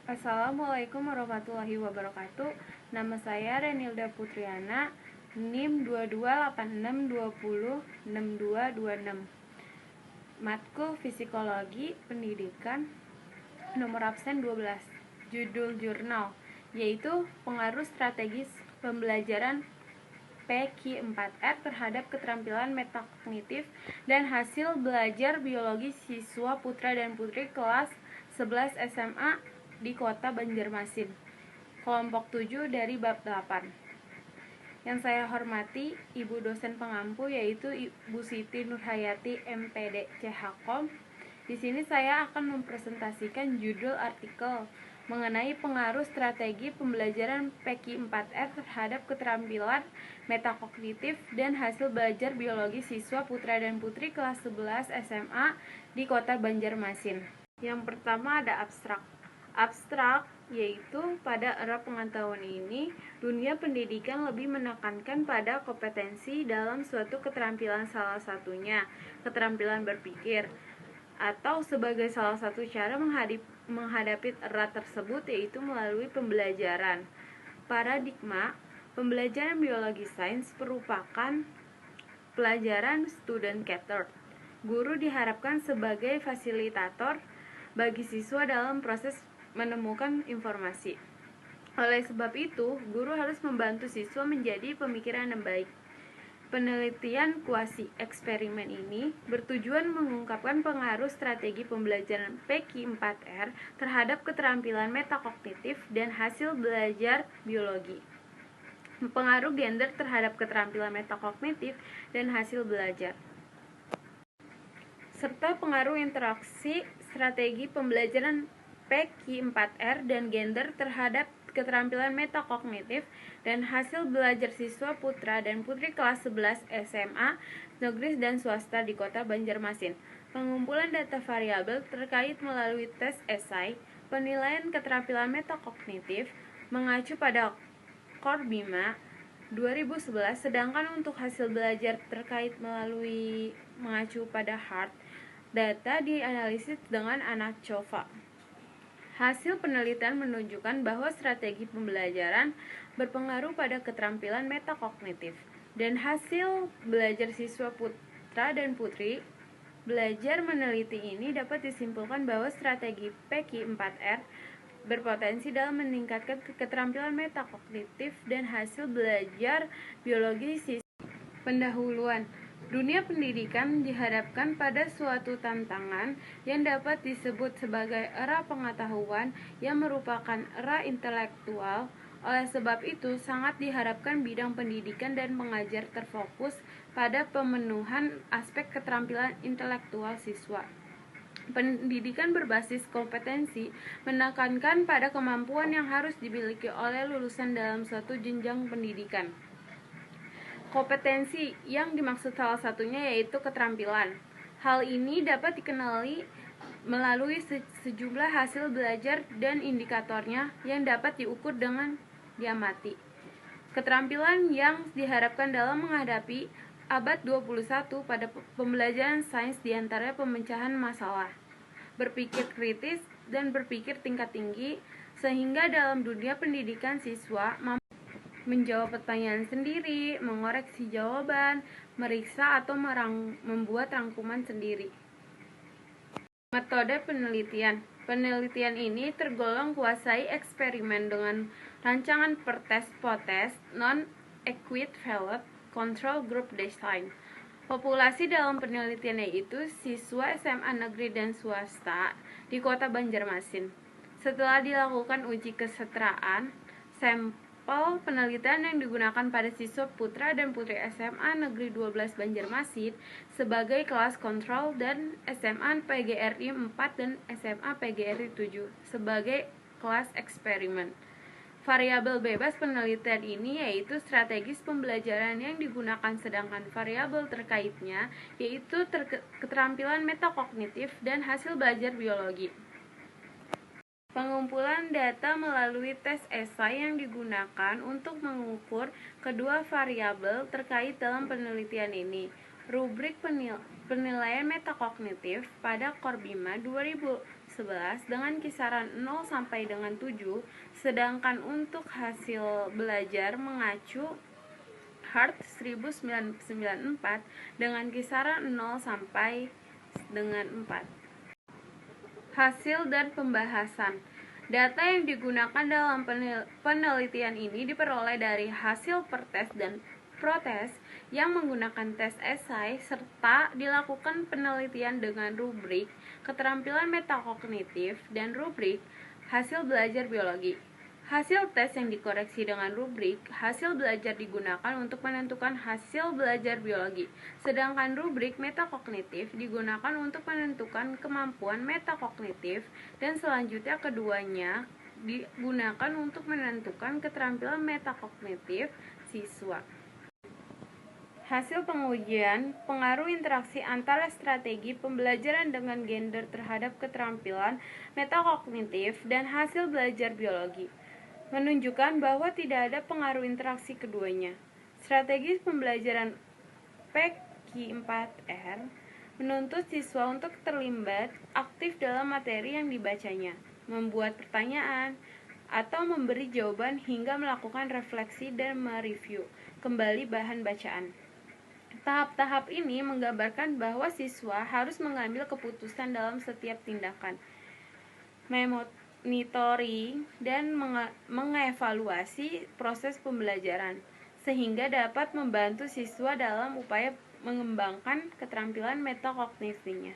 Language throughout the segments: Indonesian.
Assalamualaikum warahmatullahi wabarakatuh. Nama saya Renilda Putriana, NIM 2286206226. Matkul Fisikologi Pendidikan, nomor absen 12. Judul jurnal yaitu Pengaruh Strategis Pembelajaran PQ4R terhadap keterampilan metakognitif dan hasil belajar biologi siswa putra dan putri kelas 11 SMA di Kota Banjarmasin. Kelompok 7 dari bab 8. Yang saya hormati Ibu dosen pengampu yaitu Ibu Siti Nurhayati MPD CHKOM. Di sini saya akan mempresentasikan judul artikel mengenai pengaruh strategi pembelajaran PQ4R terhadap keterampilan metakognitif dan hasil belajar biologi siswa putra dan putri kelas 11 SMA di Kota Banjarmasin. Yang pertama ada abstrak. Abstrak yaitu pada era pengetahuan ini, dunia pendidikan lebih menekankan pada kompetensi dalam suatu keterampilan, salah satunya keterampilan berpikir, atau sebagai salah satu cara menghadapi era tersebut yaitu melalui pembelajaran. Paradigma pembelajaran biologi sains merupakan pelajaran student-catered. Guru diharapkan sebagai fasilitator bagi siswa dalam proses menemukan informasi. Oleh sebab itu, guru harus membantu siswa menjadi pemikiran yang baik. Penelitian kuasi eksperimen ini bertujuan mengungkapkan pengaruh strategi pembelajaran PQ4R terhadap keterampilan metakognitif dan hasil belajar biologi. Pengaruh gender terhadap keterampilan metakognitif dan hasil belajar, serta pengaruh interaksi strategi pembelajaran PQ4R dan gender terhadap keterampilan metakognitif dan hasil belajar siswa putra dan putri kelas 11 SMA negeri dan swasta di Kota Banjarmasin. Pengumpulan data variabel terkait melalui tes esai penilaian keterampilan metakognitif mengacu pada Corbima 2011, sedangkan untuk hasil belajar terkait melalui mengacu pada HART, data dianalisis dengan ANACOVA. Hasil penelitian menunjukkan bahwa strategi pembelajaran berpengaruh pada keterampilan metakognitif dan hasil belajar siswa putra dan putri. Belajar meneliti ini dapat disimpulkan bahwa strategi PQ4R berpotensi dalam meningkatkan keterampilan metakognitif dan hasil belajar biologi siswa. Pendahuluan. Dunia pendidikan dihadapkan pada suatu tantangan yang dapat disebut sebagai era pengetahuan yang merupakan era intelektual. Oleh sebab itu, sangat diharapkan bidang pendidikan dan mengajar terfokus pada pemenuhan aspek keterampilan intelektual siswa. Pendidikan berbasis kompetensi menekankan pada kemampuan yang harus dimiliki oleh lulusan dalam suatu jenjang pendidikan. Kompetensi yang dimaksud salah satunya yaitu keterampilan. Hal ini dapat dikenali melalui sejumlah hasil belajar dan indikatornya yang dapat diukur dengan diamati. Keterampilan yang diharapkan dalam menghadapi abad 21 pada pembelajaran sains diantaranya pemecahan masalah, berpikir kritis, dan berpikir tingkat tinggi, sehingga dalam dunia pendidikan siswa menjawab pertanyaan sendiri, mengoreksi jawaban, meriksa atau membuat rangkuman sendiri. Metode penelitian. Penelitian ini tergolong kuasai eksperimen dengan rancangan per tes potes non-equivalent control group design. Populasi dalam penelitian yaitu siswa SMA negeri dan swasta di Kota Banjarmasin. Setelah dilakukan uji kesetaraan, sampel penelitian yang digunakan pada siswa putra dan putri SMA Negeri 12 Banjarmasin sebagai kelas kontrol dan SMA PGRI 4 dan SMA PGRI 7 sebagai kelas eksperimen. Variabel bebas penelitian ini yaitu strategis pembelajaran yang digunakan, sedangkan variabel terkaitnya yaitu keterampilan metakognitif dan hasil belajar biologi. Pengumpulan data melalui tes esai yang digunakan untuk mengukur kedua variabel terkait dalam penelitian ini. Rubrik penilaian metakognitif pada Corbima 2011 11 dengan kisaran 0 sampai dengan 7, sedangkan untuk hasil belajar mengacu Hart 1994 dengan kisaran 0 sampai dengan 4. Hasil dan pembahasan. Data yang digunakan dalam penelitian ini diperoleh dari hasil pertes dan protes yang menggunakan tes esai serta dilakukan penelitian dengan rubrik keterampilan metakognitif dan rubrik hasil belajar biologi. Hasil tes yang dikoreksi dengan rubrik hasil belajar digunakan untuk menentukan hasil belajar biologi, sedangkan rubrik metakognitif digunakan untuk menentukan kemampuan metakognitif, dan selanjutnya keduanya digunakan untuk menentukan keterampilan metakognitif siswa. Hasil pengujian pengaruh interaksi antara strategi pembelajaran dengan gender terhadap keterampilan metakognitif dan hasil belajar biologi menunjukkan bahwa tidak ada pengaruh interaksi keduanya. Strategi pembelajaran PQ4R menuntut siswa untuk terlibat aktif dalam materi yang dibacanya, membuat pertanyaan, atau memberi jawaban hingga melakukan refleksi dan mereview kembali bahan bacaan. Tahap-tahap ini menggambarkan bahwa siswa harus mengambil keputusan dalam setiap tindakan, monitoring, dan mengevaluasi proses pembelajaran, sehingga dapat membantu siswa dalam upaya mengembangkan keterampilan metakognitifnya.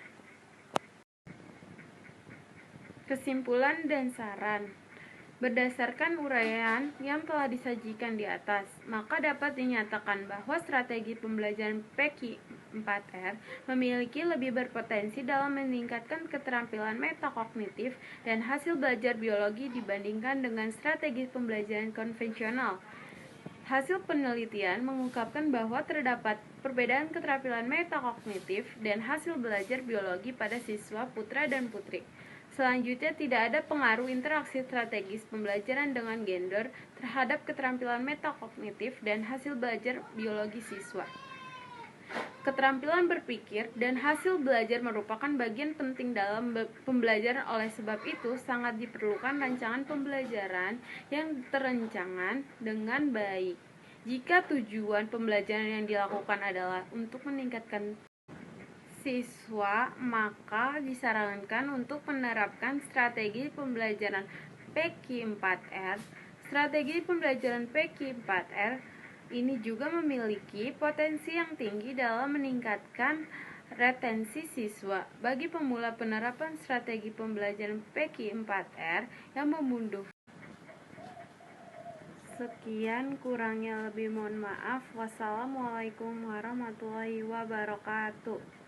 Kesimpulan dan saran. Berdasarkan uraian yang telah disajikan di atas, maka dapat dinyatakan bahwa strategi pembelajaran PQ4R memiliki lebih berpotensi dalam meningkatkan keterampilan metakognitif dan hasil belajar biologi dibandingkan dengan strategi pembelajaran konvensional. Hasil penelitian mengungkapkan bahwa terdapat perbedaan keterampilan metakognitif dan hasil belajar biologi pada siswa putra dan putri. Selanjutnya, tidak ada pengaruh interaksi strategis pembelajaran dengan gender terhadap keterampilan metakognitif dan hasil belajar biologi siswa. Keterampilan berpikir dan hasil belajar merupakan bagian penting dalam pembelajaran, oleh sebab itu sangat diperlukan rancangan pembelajaran yang terencana dengan baik. Jika tujuan pembelajaran yang dilakukan adalah untuk meningkatkan siswa, maka disarankan untuk menerapkan strategi pembelajaran PQ4R. Strategi pembelajaran PQ4R ini juga memiliki potensi yang tinggi dalam meningkatkan retensi siswa. Bagi pemula, penerapan strategi pembelajaran PQ4R yang membutuhkan. Sekian, kurangnya lebih mohon maaf. Wassalamualaikum warahmatullahi wabarakatuh.